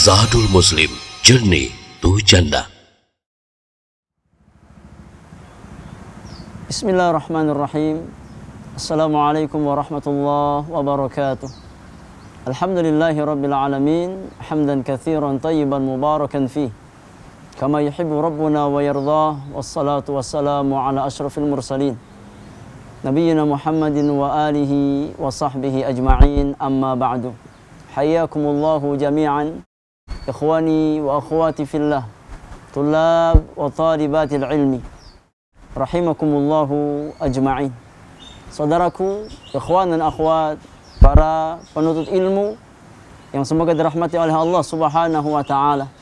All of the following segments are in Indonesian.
Zadul Muslim, Journey to Jannah. Bismillahirrahmanirrahim. Assalamualaikum warahmatullahi wabarakatuh. Alhamdulillahi rabbil alamin, hamdan katsiran tayyiban mubarakan fih, kama yuhibbu rabbuna wa yardah. Wassalatu wassalamu ala asyrafil mursalin, nabiyyina Muhammadin wa alihi wa sahbihi ajma'in. Amma ba'du. Hayyakumullahu jami'an, ikhwani wa akhwati fillah, tulab wa talibatil ilmi, rahimakumullahu ajma'in. Saudaraku, ikhwan dan akhwat, para penuntut ilmu yang semoga dirahmati oleh Allah Subhanahu wa taala.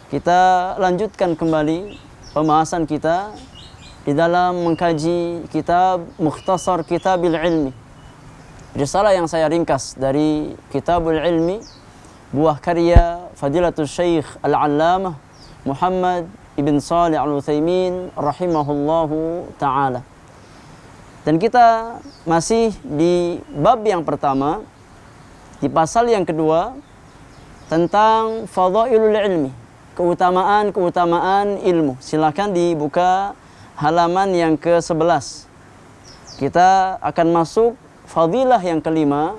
Kita lanjutkan kembali pembahasan kita di dalam mengkaji kitab Mukhtasar Kitabil Ilmi, risalah yang saya ringkas dari Kitabul Ilmi, buah karya Fadilatul Syekh Al-Allamah Muhammad ibn Shalih Al-Utsaimin rahimahullahu ta'ala. Dan kita masih di bab yang pertama, di pasal yang kedua, tentang fadhailul ilmi, keutamaan ilmu. Silakan dibuka halaman yang ke-11. Kita akan masuk fadilah yang kelima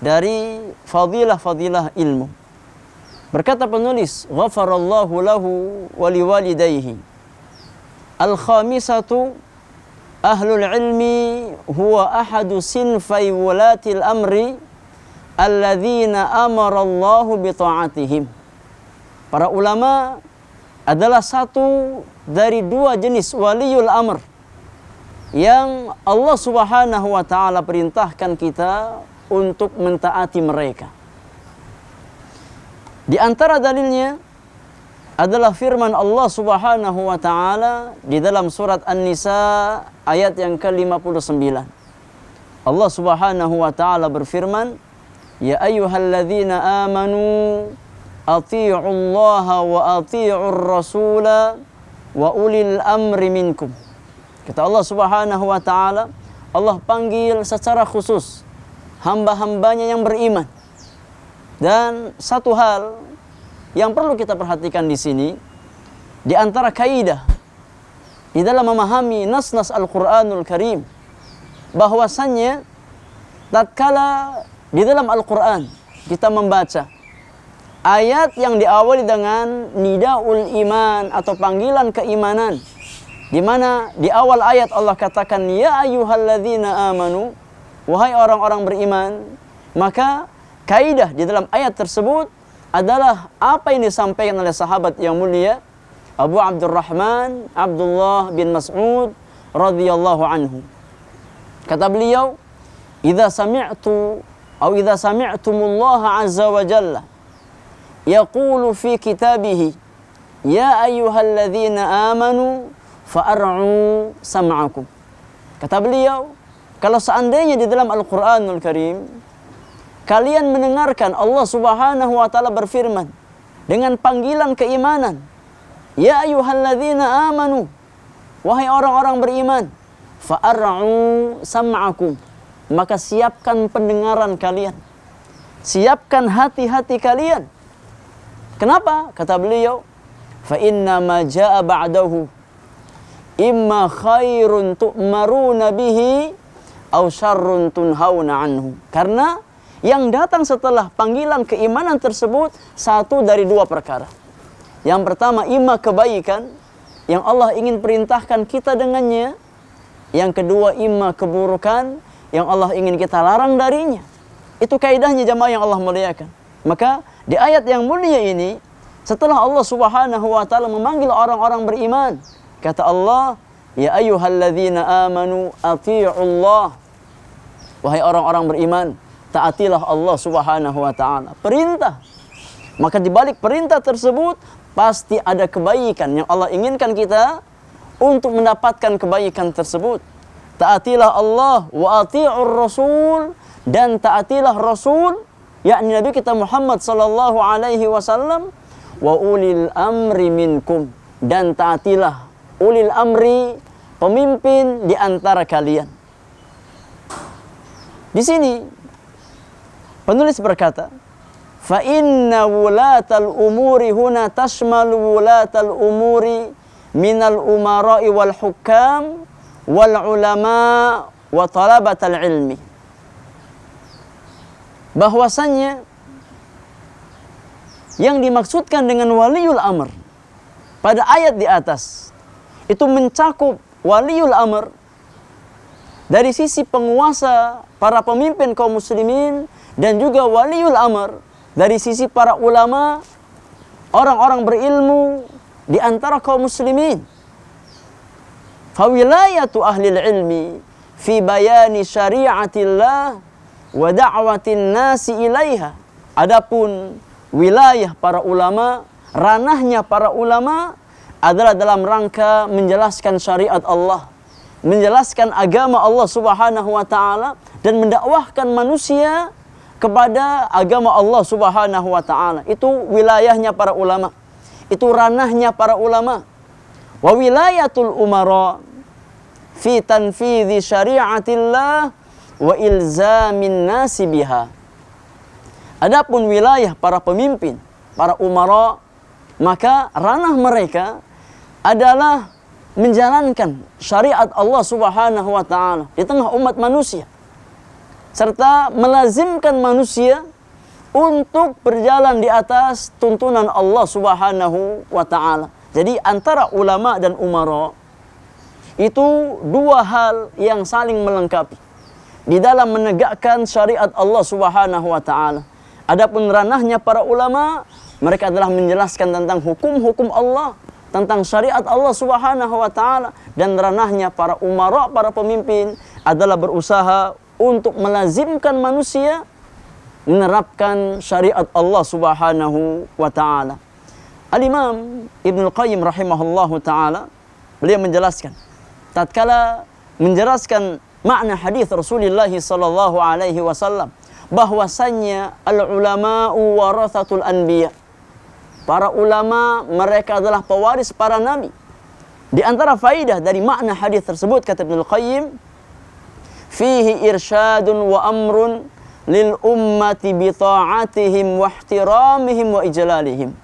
dari fadilah-fadilah ilmu. Berkata penulis, ghafarallahu lahu wa liwalidayhi. Al-khamisatu, ahlul ilmi huwa ahadu sinfai wulatil amri alladzina amarallahu bita'atihim. Para ulama adalah satu dari dua jenis waliul amr yang Allah Subhanahu wa ta'ala perintahkan kita untuk mentaati mereka. Di antara dalilnya adalah firman Allah Subhanahu wa ta'ala di dalam surat An-Nisa ayat yang ke-59. Allah Subhanahu wa ta'ala berfirman, ya ayyuhalladzina amanu atii'ullaha wa atii'ur rasula wa ulil amri minkum. Kata Allah Subhanahu wa ta'ala, Allah panggil secara khusus hamba-hambanya yang beriman. Dan satu hal yang perlu kita perhatikan di sini, di antara kaidah di dalam memahami nas-nas Al-Qur'anul Karim, bahwasannya tatkala di dalam Al-Qur'an kita membaca ayat yang diawali dengan nidaul iman atau panggilan keimanan, di mana di awal ayat Allah katakan ya ayyuhalladzina amanu, wahai orang-orang beriman, maka kaidah di dalam ayat tersebut adalah apa yang disampaikan oleh sahabat yang mulia Abu Abdurrahman Abdullah bin Mas'ud radhiyallahu anhu. Kata beliau, idza sami'tumullaha azza wa jalla yaqulu fi kitabih ya ayyuhalladzina amanu fa'ar'u sam'akum. Kata beliau, kalau seandainya di dalam Al-Qur'anul Karim kalian mendengarkan Allah Subhanahu wa ta'ala berfirman dengan panggilan keimanan, ya ayyuhalladzina amanu, wahai orang-orang beriman, fa'ar'u sam'akum, maka siapkan pendengaran kalian, siapkan hati-hati kalian. Kenapa? Kata beliau, fa inna ma jaa ba'dahu imma khairun tu'maruna bihi aw syarrun tunhauna anhu. Karena yang datang setelah panggilan keimanan tersebut satu dari dua perkara. Yang pertama, imma kebaikan yang Allah ingin perintahkan kita dengannya. Yang kedua, imma keburukan yang Allah ingin kita larang darinya. Itu kaidahnya jamaah yang Allah muliakan. Maka di ayat yang mulia ini, setelah Allah Subhanahu wa ta'ala memanggil orang-orang beriman, kata Allah, ya ayyuhalladzina amanu atii'ullah, wahai orang-orang beriman, taatilah Allah Subhanahu wa ta'ala. Perintah. Maka di balik perintah tersebut pasti ada kebaikan yang Allah inginkan kita untuk mendapatkan kebaikan tersebut. Taatilah Allah wa ati'ur rasul, dan taatilah Rasul, yakni Nabi kita Muhammad sallallahu alaihi wasallam, wa ulil amri minkum, dan taatilah ulil amri, pemimpin di antara kalian. Di sini penulis berkata, fa inna wulatal umuri huna tashmal wulatal umuri minal umara'i wal hukam wal ulama wa talabatal ilmi. Bahwasannya yang dimaksudkan dengan waliul amr pada ayat di atas itu mencakup waliul amr dari sisi penguasa, para pemimpin kaum muslimin, dan juga waliul amr dari sisi para ulama, orang-orang berilmu di antara kaum muslimin. Fawilayatu ahlil ilmi fi bayani syari'atillah wa da'watin nasi ilaiha. Adapun wilayah para ulama, ranahnya para ulama adalah dalam rangka menjelaskan syariat Allah, menjelaskan agama Allah Subhanahu wa taala, dan mendakwahkan manusia kepada agama Allah Subhanahu wa taala. Itu wilayahnya para ulama. Itu ranahnya para ulama. Wa wilayatul umara fi tanfidhi syari'atillah wa ilzamin nasi biha. Adapun wilayah para pemimpin, para umara, maka ranah mereka adalah menjalankan syariat Allah Subhanahu wa taala di tengah umat manusia, serta melazimkan manusia untuk berjalan di atas tuntunan Allah Subhanahu wa taala. Jadi antara ulama dan umara itu dua hal yang saling melengkapi di dalam menegakkan syariat Allah Subhanahu wa taala. Adapun ranahnya para ulama, mereka adalah menjelaskan tentang hukum-hukum Allah, tentang syariat Allah Subhanahu wa taala, dan ranahnya para umara, para pemimpin adalah berusaha untuk melazimkan manusia menerapkan syariat Allah Subhanahu wa taala. Al-Imam Ibnu Qayyim rahimahullahu taala, beliau menjelaskan tatkala menjelaskan makna hadis Rasulullah sallallahu alaihi wasallam bahwasannya al-ulama'u warathatul anbiya. Para ulama mereka adalah pewaris para nabi. Di antara faidah dari makna hadis tersebut, kata Ibnu Qayyim, fihi irsyadun wa amrun lil ummati bi ta'atihim wa ihtiramihim wa ijlalihim.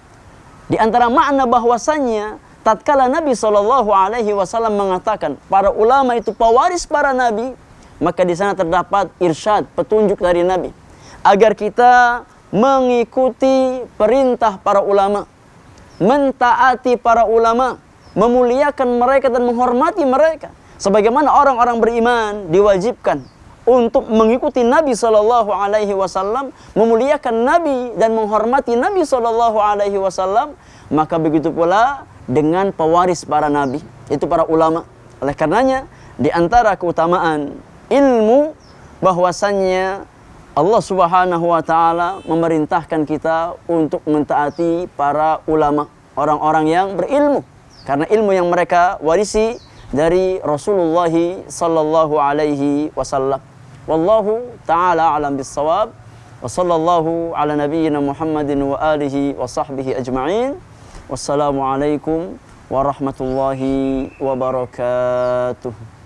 Di antara makna bahwasannya tatkala Nabi sallallahu alaihi wasallam mengatakan para ulama itu pewaris para nabi, maka di sana terdapat irsyad, petunjuk dari Nabi agar kita mengikuti perintah para ulama, mentaati para ulama, memuliakan mereka dan menghormati mereka. Sebagaimana orang-orang beriman diwajibkan untuk mengikuti Nabi sallallahu alaihi wasallam, memuliakan Nabi dan menghormati Nabi sallallahu alaihi wasallam, maka begitu pula dengan pewaris para nabi, itu para ulama. Oleh karenanya di antara keutamaan ilmu bahwasannya Allah Subhanahu wa taala memerintahkan kita untuk mentaati para ulama, orang-orang yang berilmu, karena ilmu yang mereka warisi dari Rasulullah sallallahu alaihi wasallam. Wallahu taala alam bis-shawab. Wa sallallahu ala nabiyyina Muhammadin wa alihi wa sahbihi ajma'in. Wassalamualaikum warahmatullahi wabarakatuh.